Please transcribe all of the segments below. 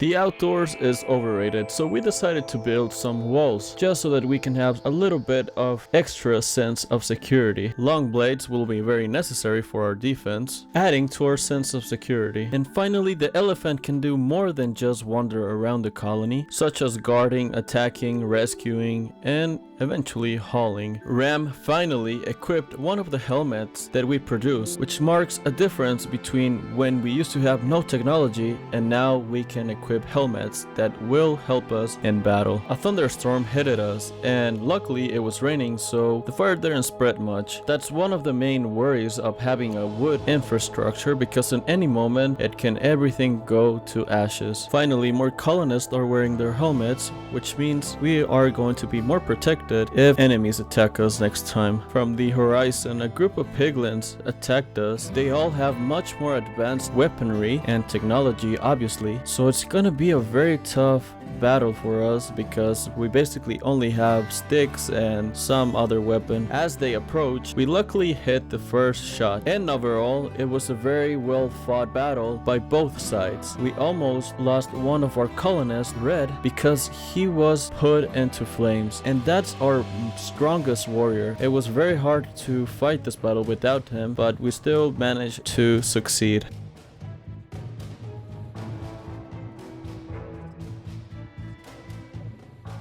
The outdoors is overrated, so we decided to build some walls, just so that we can have a little bit of extra sense of security. Long blades will be very necessary for our defense, adding to our sense of security. And finally, the elephant can do more than just wander around the colony, such as guarding, attacking, rescuing, and eventually hauling. Ram finally equipped one of the helmets that we produced, which marks a difference between when we used to have no technology and now we can equip helmets that will help us in battle. A thunderstorm hit at us, and luckily it was raining, so the fire didn't spread much. That's one of the main worries of having a wood infrastructure, because in any moment it can everything go to ashes. Finally, more colonists are wearing their helmets, which means we are going to be more protected if enemies attack us next time. From the horizon, a group of piglins attacked us. They all have much more advanced weaponry and technology, obviously, so it's gonna be a very tough battle for us because we basically only have sticks and some other weapon. As they approach, we luckily hit the first shot, and overall it was a very well fought battle by both sides. We almost lost one of our colonists, Red, because he was put into flames, and that's our strongest warrior. It was very hard to fight this battle without him, but we still managed to succeed.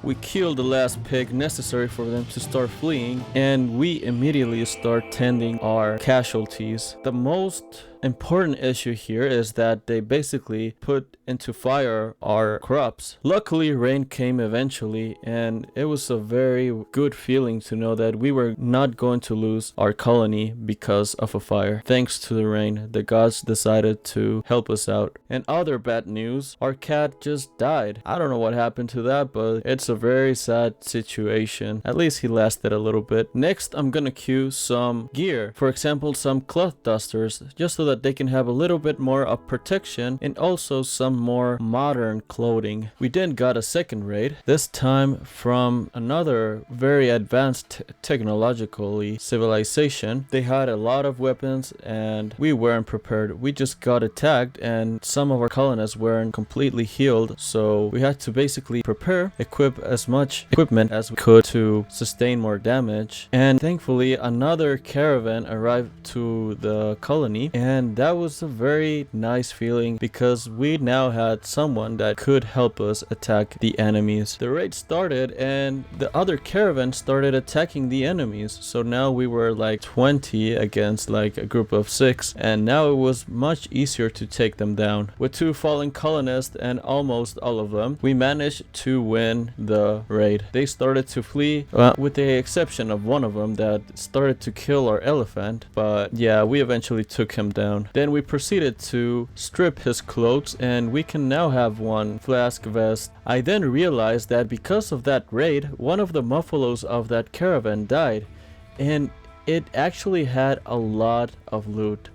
We killed the last pig necessary for them to start fleeing, and we immediately start tending our casualties. The most important issue here is that they basically put into fire our crops. Luckily, rain came eventually, and it was a very good feeling to know that we were not going to lose our colony because of a fire. Thanks to the rain, the gods decided to help us out. And other bad news, our cat just died. I don't know what happened to that, but it's a very sad situation. At least he lasted a little bit. Next, I'm gonna queue some gear. For example, some cloth dusters, just so that they can have a little bit more of protection, and also some more modern clothing. We then got a second raid, this time from another very advanced technologically civilization. They had a lot of weapons and we weren't prepared. We just got attacked and some of our colonists weren't completely healed, so we had to basically prepare, equip as much equipment as we could to sustain more damage. And thankfully another caravan arrived to the colony, and that was a very nice feeling because we now had someone that could help us attack the enemies. The raid started and the other caravan started attacking the enemies, so now we were like 20 against like a group of 6, and now it was much easier to take them down. With 2 fallen colonists and almost all of them, we managed to win the raid. They started to flee, with the exception of one of them that started to kill our elephant, but yeah, we eventually took him down. Then we proceeded to strip his clothes, and we can now have one flask vest. I then realized that because of that raid, one of the muffalos of that caravan died, and it actually had a lot of loot.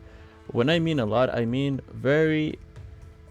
When I mean a lot, I mean very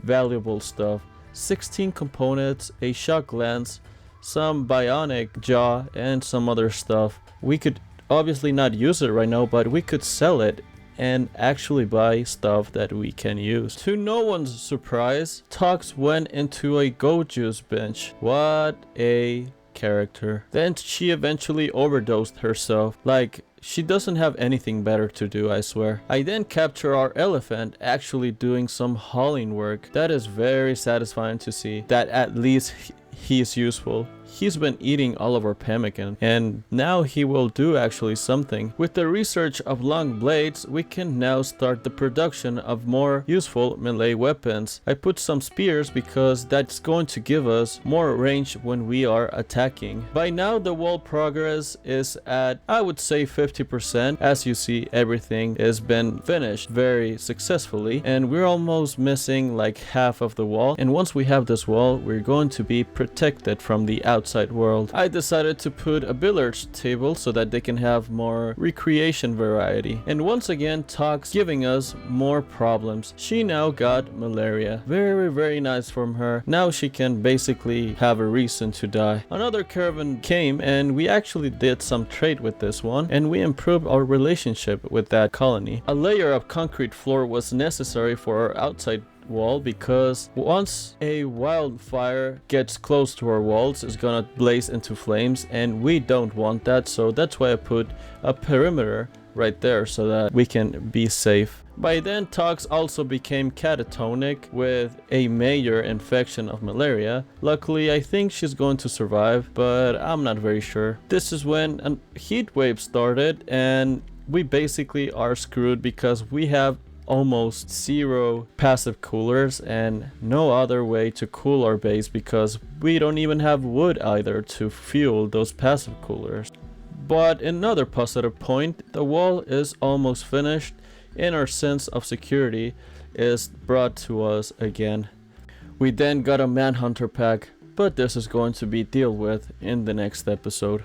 valuable stuff. 16 components, a shock lens, some bionic jaw, and some other stuff. We could obviously not use it right now, but we could sell it and actually buy stuff that we can use. To no one's surprise, Tox went into a Go Juice bench. What a character. Then she eventually overdosed herself. Like, she doesn't have anything better to do, I swear. I then capture our elephant actually doing some hauling work. That is very satisfying to see that at least he is useful. He's been eating all of our pemmican, and now he will do actually something. With the research of long blades, we can now start the production of more useful melee weapons. I put some spears because that's going to give us more range when we are attacking. By now the wall progress is at, I would say, 50%. As you see, everything has been finished very successfully, and we're almost missing like half of the wall. And once we have this wall, we're going to be protected from the outside world. I decided to put a billiards table so that they can have more recreation variety. And once again, Tox giving us more problems. She now got malaria. Very nice from her. Now she can basically have a reason to die. Another caravan came, and we actually did some trade with this one, and we improved our relationship with that colony. A layer of concrete floor was necessary for our outside wall, because once a wildfire gets close to our walls, it's gonna blaze into flames, and we don't want that. So that's why I put a perimeter right there so that we can be safe. By then, Tox also became catatonic with a major infection of malaria. Luckily, I think she's going to survive, but I'm not very sure. This is when a heat wave started, and we basically are screwed because we have almost zero passive coolers and no other way to cool our base, because we don't even have wood either to fuel those passive coolers. But another positive point, the wall is almost finished and our sense of security is brought to us again. We then got a manhunter pack, but this is going to be dealt with in the next episode.